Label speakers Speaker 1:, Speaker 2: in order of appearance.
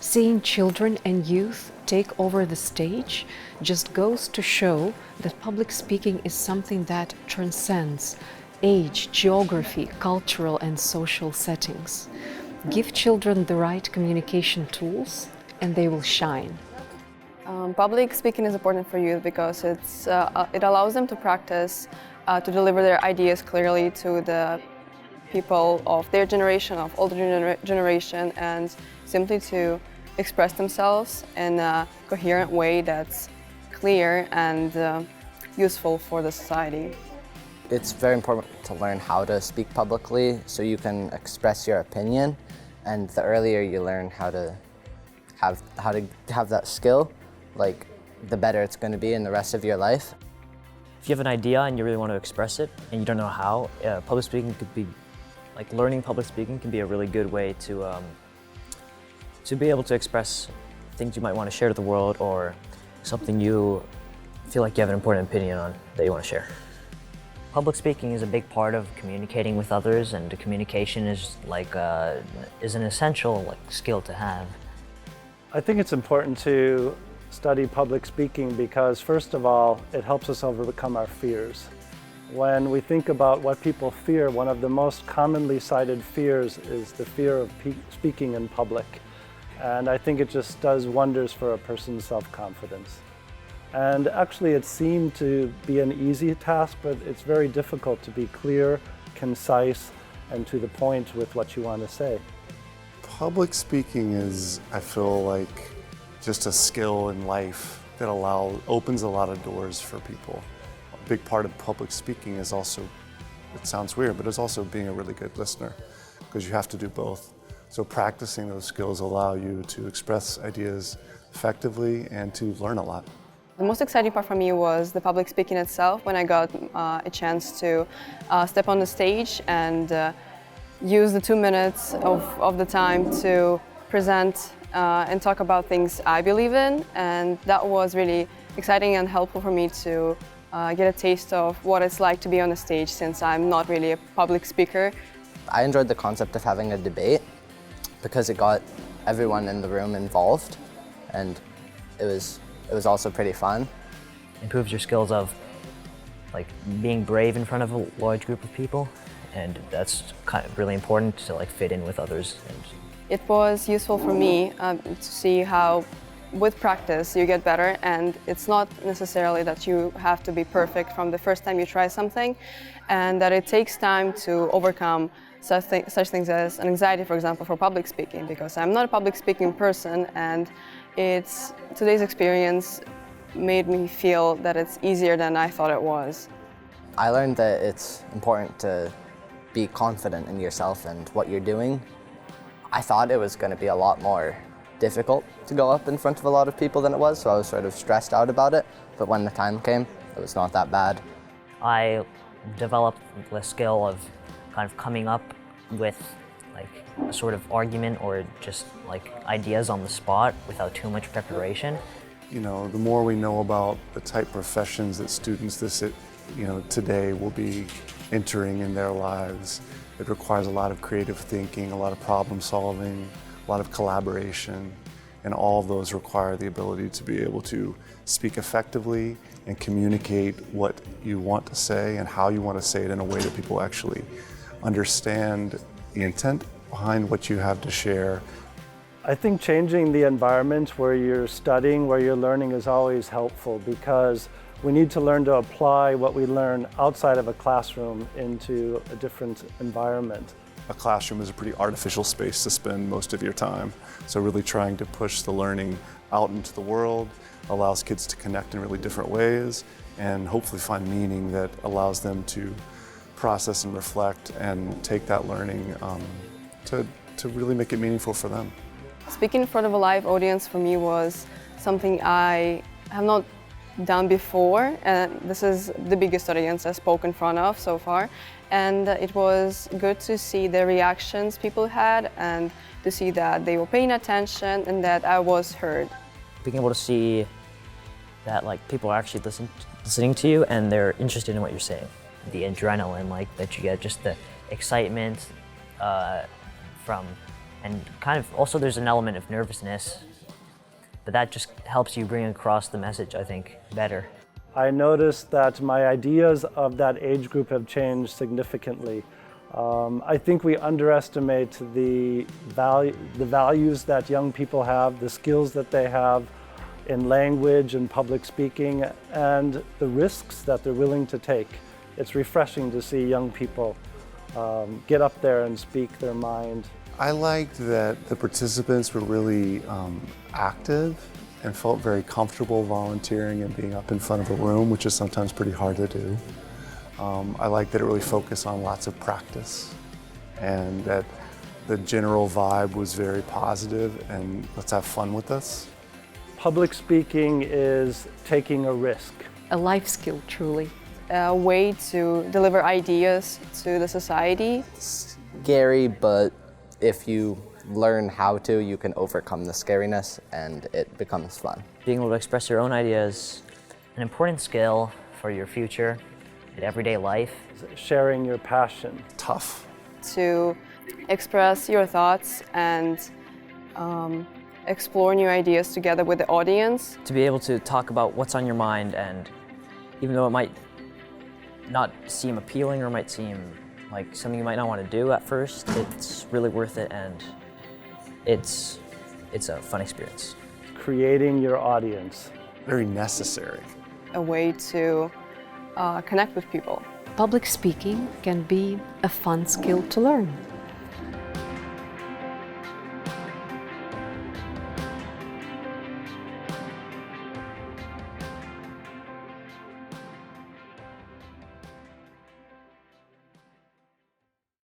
Speaker 1: Seeing children and youth take over the stage just goes to show that public speaking is something that transcends age, geography, cultural and social settings. Give children the right communication tools and they will shine.
Speaker 2: Public speaking is important for youth because it allows them to practice to deliver their ideas clearly to the people of their generation, of older generation, and simply to express themselves in a coherent way that's clear and useful for the society.
Speaker 3: It's very important to learn how to speak publicly so you can express your opinion, and the earlier you learn how to have that skill, like the better it's going to be in the rest of your life.
Speaker 4: If you have an idea and you really want to express it and you don't know how, public speaking could be, like learning public speaking can be a really good way to be able to express things you might want to share to the world or something you feel like you have an important opinion on that you want to share. Public speaking is a big part of communicating with others, and communication is an essential skill to have.
Speaker 5: I think it's important to study public speaking because, first of all, it helps us overcome our fears. When we think about what people fear, one of the most commonly cited fears is the fear of speaking in public. And I think it just does wonders for a person's self-confidence. And actually it seemed to be an easy task, but it's very difficult to be clear, concise, and to the point with what you want to say.
Speaker 6: Public speaking is, I feel like, just a skill in life that opens a lot of doors for people. A big part of public speaking is also, it sounds weird, but it's also being a really good listener, because you have to do both. So practicing those skills allow you to express ideas effectively and to learn a lot.
Speaker 2: The most exciting part for me was the public speaking itself, when I got a chance to step on the stage and use the 2 minutes of the time to present and talk about things I believe in. And that was really exciting and helpful for me to get a taste of what it's like to be on the stage, since I'm not really a public speaker.
Speaker 3: I enjoyed the concept of having a debate because it got everyone in the room involved, and it was also pretty fun.
Speaker 4: Improves your skills of being brave in front of a large group of people, and that's kind of really important to fit in with others.
Speaker 2: It was useful for me to see how with practice you get better, and it's not necessarily that you have to be perfect from the first time you try something, and that it takes time to overcome such things as anxiety, for example, for public speaking, because I'm not a public speaking person, and today's experience made me feel that it's easier than I thought it was.
Speaker 3: I learned that it's important to be confident in yourself and what you're doing. I thought it was going to be a lot more difficult to go up in front of a lot of people than it was, so I was sort of stressed out about it, but when the time came, it was not that bad.
Speaker 4: I developed the skill of kind of coming up with a sort of argument or just ideas on the spot without too much preparation.
Speaker 6: You know, the more we know about the type of professions that students today will be entering in their lives, it requires a lot of creative thinking, a lot of problem solving, a lot of collaboration, and all of those require the ability to be able to speak effectively and communicate what you want to say and how you want to say it in a way that people actually understand the intent behind what you have to share.
Speaker 5: I think changing the environment where you're studying, where you're learning is always helpful, because we need to learn to apply what we learn outside of a classroom into a different environment.
Speaker 6: A classroom is a pretty artificial space to spend most of your time. So really trying to push the learning out into the world allows kids to connect in really different ways and hopefully find meaning that allows them to process and reflect and take that learning to really make it meaningful for them.
Speaker 2: Speaking in front of a live audience for me was something I have not done before, and this is the biggest audience I've spoken in front of so far, and it was good to see the reactions people had and to see that they were paying attention and that I was heard.
Speaker 4: Being able to see that people are actually listening to you and they're interested in what you're saying. The adrenaline that you get, just the excitement from And kind of also there's an element of nervousness, but that just helps you bring across the message, I think, better.
Speaker 5: I noticed that my ideas of that age group have changed significantly. I think we underestimate the values that young people have, the skills that they have in language and public speaking, and the risks that they're willing to take. It's refreshing to see young people get up there and speak their mind.
Speaker 6: I liked that the participants were really active and felt very comfortable volunteering and being up in front of a room, which is sometimes pretty hard to do. I liked that it really focused on lots of practice and that the general vibe was very positive and let's have fun with this.
Speaker 5: Public speaking is taking a risk.
Speaker 1: A life skill, truly.
Speaker 2: A way to deliver ideas to the society.
Speaker 3: Scary, but if you learn how to, you can overcome the scariness and it becomes fun.
Speaker 4: Being able to express your own ideas, an important skill for your future in everyday life.
Speaker 5: Sharing your passion.
Speaker 6: Tough.
Speaker 2: To express your thoughts and explore new ideas together with the audience.
Speaker 4: To be able to talk about what's on your mind, and even though it might not seem appealing or might seem like something you might not want to do at first, it's really worth it, and it's a fun experience.
Speaker 5: Creating your audience.
Speaker 6: Very necessary.
Speaker 2: A way to connect with people.
Speaker 1: Public speaking can be a fun skill to learn.